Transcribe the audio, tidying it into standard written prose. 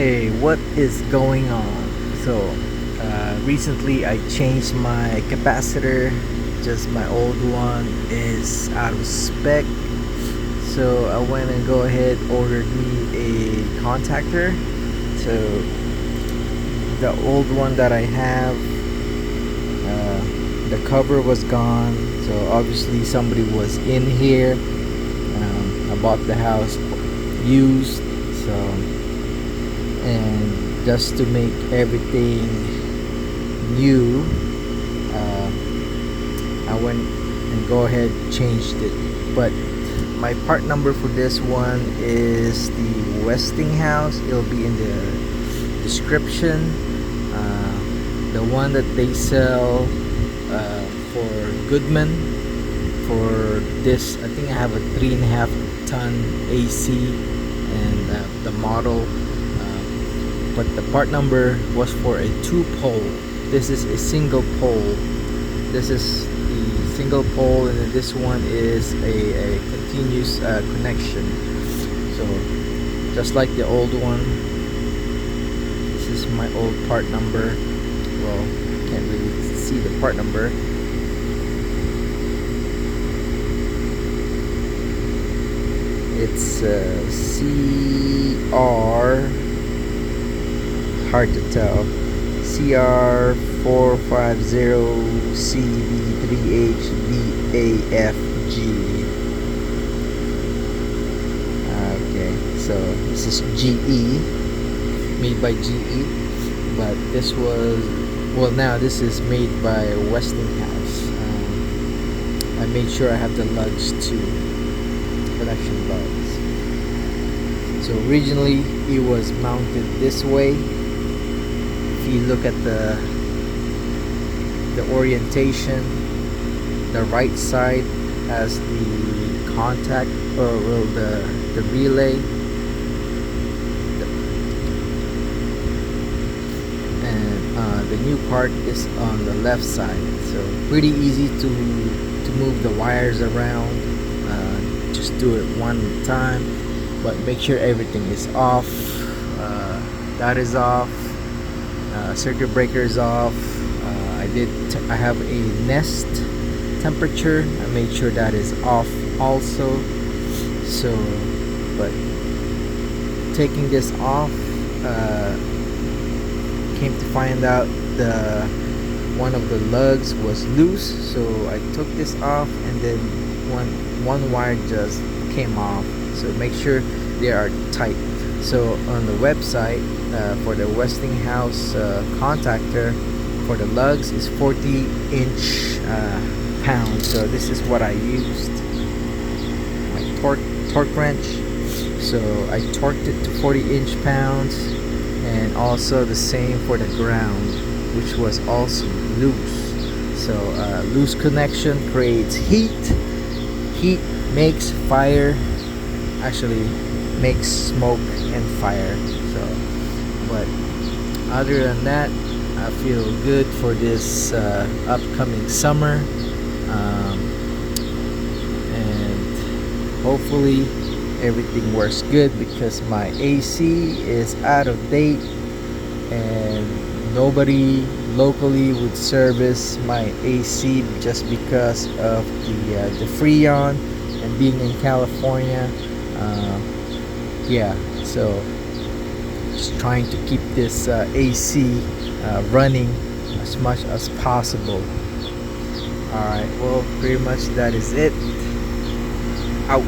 Hey, what is going on? So, recently I changed my capacitor. Just my old one is out of spec. So I went and go ahead ordered me a contactor. So the old one that I have, the cover was gone. So obviously somebody was in here. I bought the house used. So, and just to make everything new, I went and go ahead changed it. But my part number for this one is the Westinghouse. It'll be in the description. The one that they sell for Goodman for this, I think I have a 3.5 ton AC, and the model, but the part number was for a 2-pole. This is a single pole. This is the single pole, and then this one is a continuous connection. So just like the old one, this is my old part number. Well, can't really see the part number. It's CR, hard to tell, CR450CB3HVAFG. Okay, so this is GE, made by GE, but this was, well, now this is made by Westinghouse. I made sure I have the lugs too, production lugs. So originally it was mounted this way. If you look at the orientation, the right side has the contact, or well, the relay, and the new part is on the left side. So pretty easy to move the wires around. Just do it one time, but make sure everything is off. That is off. Circuit breaker is off. I have a nest temperature. I made sure that is off also. So, but taking this off, came to find out one of the lugs was loose. So I took this off, and then one wire just came off. So make sure they are tight. So on the website, for the Westinghouse contactor for the lugs is 40-inch pounds. So this is what I used, my torque wrench. So I torqued it to 40-inch pounds, and also the same for the ground, which was also loose. So loose connection creates heat. Heat makes fire, actually makes smoke and fire. So, but other than that, I feel good for this upcoming summer, and hopefully everything works good, because my AC is out of date and nobody locally would service my AC just because of the Freon, and being in California. Yeah, so just trying to keep this AC running as much as possible. Alright, well, pretty much that is it. Out.